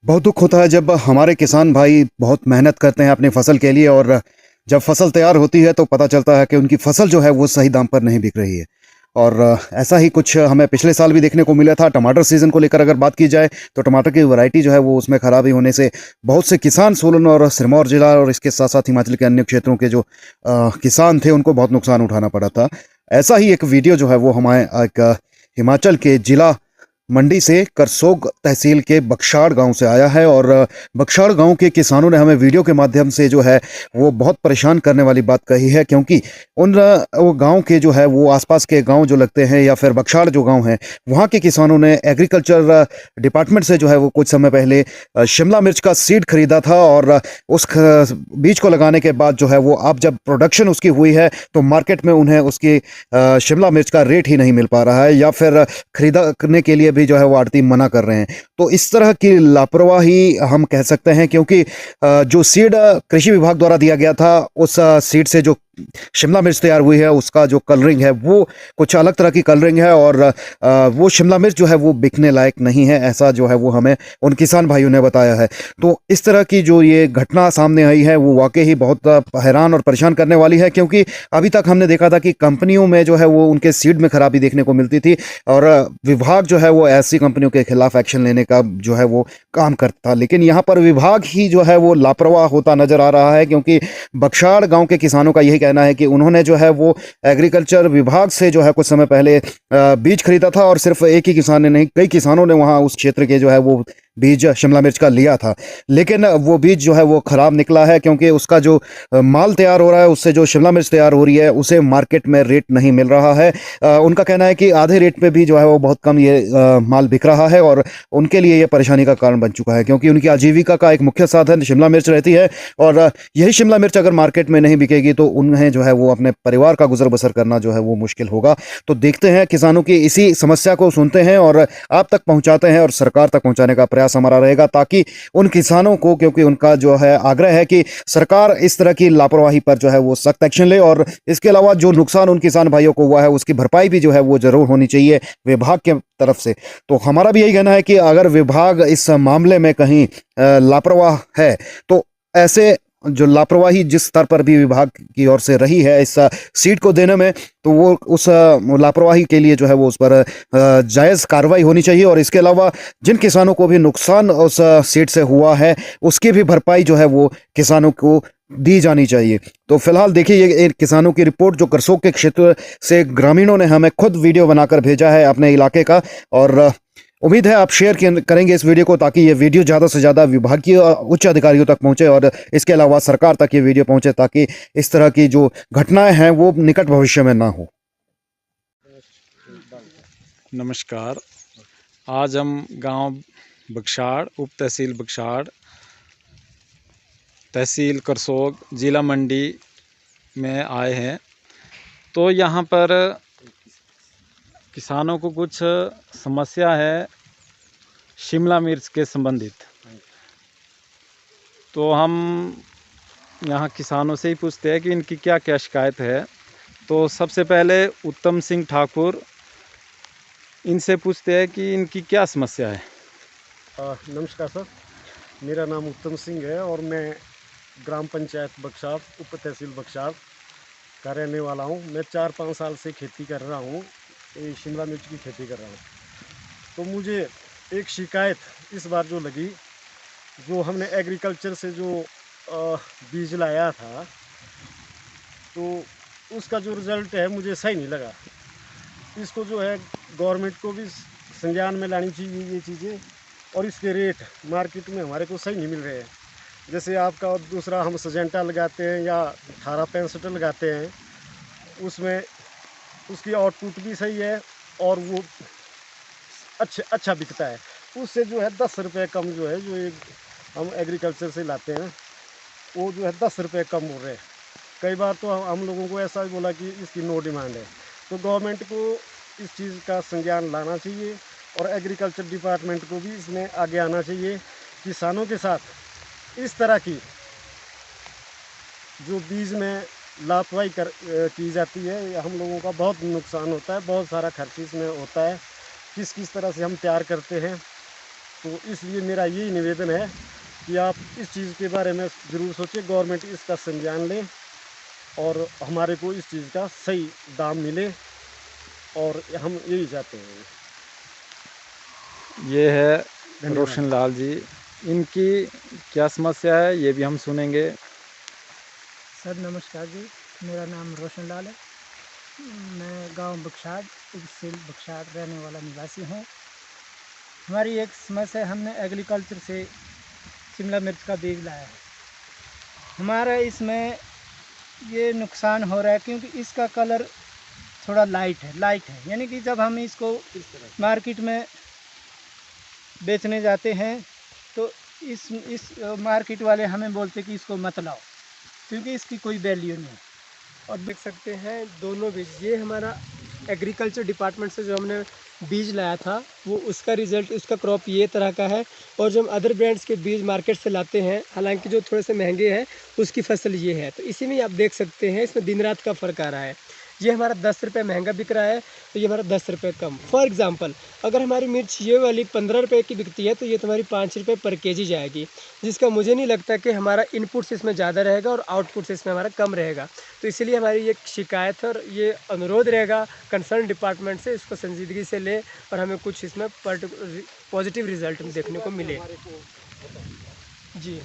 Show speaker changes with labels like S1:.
S1: बहुत दुख होता है जब हमारे किसान भाई बहुत मेहनत करते हैं अपनी फसल के लिए और जब फसल तैयार होती है तो पता चलता है कि उनकी फसल जो है वो सही दाम पर नहीं बिक रही है। और ऐसा ही कुछ हमें पिछले साल भी देखने को मिला था। टमाटर सीजन को लेकर अगर बात की जाए तो टमाटर की वैरायटी जो है वो उसमें खराबी होने से बहुत से किसान सोलन और सिरमौर जिला और इसके साथ साथ हिमाचल के अन्य क्षेत्रों के जो किसान थे उनको बहुत नुकसान उठाना पड़ा था। ऐसा ही एक वीडियो जो है वो हमारे हिमाचल के जिला मंडी से करसोग तहसील के बक्शाड़ गांव से आया है। और बक्शाड़ गांव के किसानों ने हमें वीडियो के माध्यम से जो है वो बहुत परेशान करने वाली बात कही है, क्योंकि उन वो गांव के जो है वो आसपास के गांव जो लगते हैं या फिर बक्शाड़ जो गांव है वहां के किसानों ने एग्रीकल्चर डिपार्टमेंट से जो है वो कुछ समय पहले शिमला मिर्च का सीड खरीदा था। और बीज को लगाने के बाद जो है वो अब जब प्रोडक्शन उसकी हुई है तो मार्केट में उन्हें उसकी शिमला मिर्च का रेट ही नहीं मिल पा रहा है या फिर खरीदा करने के लिए भी जो है वो आड़ती मना कर रहे हैं। तो इस तरह की लापरवाही हम कह सकते हैं, क्योंकि जो सीड कृषि विभाग द्वारा दिया गया था उस सीड से जो शिमला मिर्च तैयार हुई है उसका जो कलरिंग है वो कुछ अलग तरह की कलरिंग है और वो शिमला मिर्च जो है वो बिकने लायक नहीं है, ऐसा जो है वो हमें उन किसान भाइयों ने बताया है। तो इस तरह की जो ये घटना सामने आई है वो वाकई ही बहुत हैरान और परेशान करने वाली है, क्योंकि अभी तक हमने देखा था कि कंपनियों में जो है वो उनके सीड में खराबी देखने को मिलती थी और विभाग जो है वो ऐसी कंपनियों के खिलाफ एक्शन लेने का जो है वो काम करता था। लेकिन यहाँ पर विभाग ही जो है वो लापरवाह होता नजर आ रहा है, क्योंकि बक्शाड़ गांव के किसानों का यही कहना है कि उन्होंने जो है वो एग्रीकल्चर विभाग से जो है कुछ समय पहले बीज खरीदा था और सिर्फ एक ही किसान ने नहीं, कई किसानों ने वहां उस क्षेत्र के जो है वो बीज शिमला मिर्च का लिया था। लेकिन वो बीज जो है वो खराब निकला है, क्योंकि उसका जो माल तैयार हो रहा है उससे जो शिमला मिर्च तैयार हो रही है उसे मार्केट में रेट नहीं मिल रहा है। उनका कहना है कि आधे रेट पे भी जो है वो बहुत कम ये माल बिक रहा है और उनके लिए ये परेशानी का कारण बन चुका है, क्योंकि उनकी आजीविका का एक मुख्य साधन शिमला मिर्च रहती है। और यही शिमला मिर्च अगर मार्केट में नहीं बिकेगी तो उन्हें जो है वो अपने परिवार का गुजर बसर करना जो है वो मुश्किल होगा। तो देखते हैं, किसानों की इसी समस्या को सुनते हैं और आप तक पहुंचाते हैं और सरकार तक पहुंचाने का प्रयास हमारा रहेगा, ताकि उन किसानों को, क्योंकि उनका जो है आग्रह है कि सरकार इस तरह की लापरवाही पर जो है वो सख्त एक्शन ले और इसके अलावा जो नुकसान उन किसान भाइयों को हुआ है उसकी भरपाई भी जो है वो जरूर होनी चाहिए विभाग के तरफ से। तो हमारा भी यही कहना है कि अगर विभाग इस मामले में कहीं लापरवाह है तो ऐसे जो लापरवाही जिस स्तर पर भी विभाग की ओर से रही है इस सीट को देने में, तो वो उस लापरवाही के लिए जो है वो उस पर जायज़ कार्रवाई होनी चाहिए। और इसके अलावा जिन किसानों को भी नुकसान उस सीट से हुआ है उसकी भी भरपाई जो है वो किसानों को दी जानी चाहिए। तो फिलहाल देखिए ये किसानों की रिपोर्ट जो करसोग के क्षेत्र से ग्रामीणों ने हमें खुद वीडियो बनाकर भेजा है अपने इलाके का। और उम्मीद है आप शेयर करेंगे इस वीडियो को, ताकि ये वीडियो ज़्यादा से ज़्यादा विभागीय उच्च अधिकारियों तक पहुंचे और इसके अलावा सरकार तक ये वीडियो पहुंचे, ताकि इस तरह की जो घटनाएं हैं वो निकट भविष्य में ना हो।
S2: नमस्कार। आज हम गांव बक्शाड़, उप तहसील बक्शाड़, तहसील करसोग, जिला मंडी में आए हैं। तो यहाँ पर किसानों को कुछ समस्या है शिमला मिर्च के संबंधित। तो हम यहाँ किसानों से ही पूछते हैं कि इनकी क्या क्या शिकायत है। तो सबसे पहले उत्तम सिंह ठाकुर, इनसे पूछते हैं कि इनकी क्या समस्या है।
S3: नमस्कार सर, मेरा नाम उत्तम सिंह है और मैं ग्राम पंचायत बक्शाड़, उप तहसील बक्शाड़ का रहने वाला हूँ। मैं 4-5 साल से खेती कर रहा हूँ, शिमला मिर्च की खेती कर रहा हूँ। तो मुझे एक शिकायत इस बार जो लगी, जो हमने एग्रीकल्चर से जो बीज लाया था तो उसका जो रिज़ल्ट है मुझे सही नहीं लगा। इसको जो है गवर्नमेंट को भी संज्ञान में लानी चाहिए ये चीज़ें, और इसके रेट मार्केट में हमारे को सही नहीं मिल रहे हैं। जैसे आपका और दूसरा हम सजेंटा लगाते हैं या 1865 लगाते हैं, उसमें उसकी आउटपुट भी सही है और वो अच्छा बिकता है। उससे जो है 10 रुपये कम जो है, जो एक हम एग्रीकल्चर से लाते हैं वो जो है 10 रुपये कम हो रहे हैं। कई बार तो हम लोगों को ऐसा बोला कि इसकी नो डिमांड है। तो गवर्नमेंट को इस चीज़ का संज्ञान लाना चाहिए और एग्रीकल्चर डिपार्टमेंट को भी इसमें आगे आना चाहिए। किसानों के साथ इस तरह की जो बीज में लापरवाही की जाती है, हम लोगों का बहुत नुकसान होता है, बहुत सारा खर्च इसमें होता है। किस तरह से हम तैयार करते हैं तो इसलिए मेरा यही निवेदन है कि आप इस चीज़ के बारे में ज़रूर सोचें, गवर्नमेंट इसका संज्ञान ले और हमारे को इस चीज़ का सही दाम मिले, और हम यही चाहते हैं।
S2: ये है
S3: धन्यवाद।
S2: रोशन लाल जी, इनकी क्या समस्या है ये भी हम सुनेंगे।
S4: सर नमस्कार जी, मेरा नाम रोशन लाल है। मैं गांव बख्शाड़, तहसील बख्शाड़ रहने वाला निवासी हूं। हमारी एक समस्या है, हमने एग्रीकल्चर से शिमला मिर्च का बीज लाया है। हमारा इसमें ये नुकसान हो रहा है क्योंकि इसका कलर थोड़ा लाइट है, यानी कि जब हम इसको मार्केट में बेचने जाते हैं तो इस मार्केट वाले हमें बोलते कि इसको मत लाओ, क्योंकि इसकी कोई वैल्यू नहीं है।
S5: और देख सकते हैं दोनों बीज, ये हमारा एग्रीकल्चर डिपार्टमेंट से जो हमने बीज लाया था वो उसका रिज़ल्ट, उसका क्रॉप ये तरह का है। और जो हम अदर ब्रांड्स के बीज मार्केट से लाते हैं, हालांकि जो थोड़े से महंगे हैं, उसकी फसल ये है। तो इसी में आप देख सकते हैं इसमें दिन रात का फ़र्क आ रहा है। ये हमारा 10 रुपये महंगा बिक रहा है, तो ये हमारा 10 रुपये कम। फॉर एग्जांपल, अगर हमारी मिर्च ये वाली 15 रुपये की बिकती है तो ये तुम्हारी 5 रुपये पर केजी जाएगी, जिसका मुझे नहीं लगता कि हमारा इनपुट्स इसमें ज़्यादा रहेगा और आउटपुट्स इसमें हमारा कम रहेगा। तो इसीलिए हमारी ये शिकायत है और ये अनुरोध रहेगा कंसर्न डिपार्टमेंट से, इसको संजीदगी से ले और हमें कुछ इसमें पॉजिटिव रिजल्ट देखने को मिले। जी।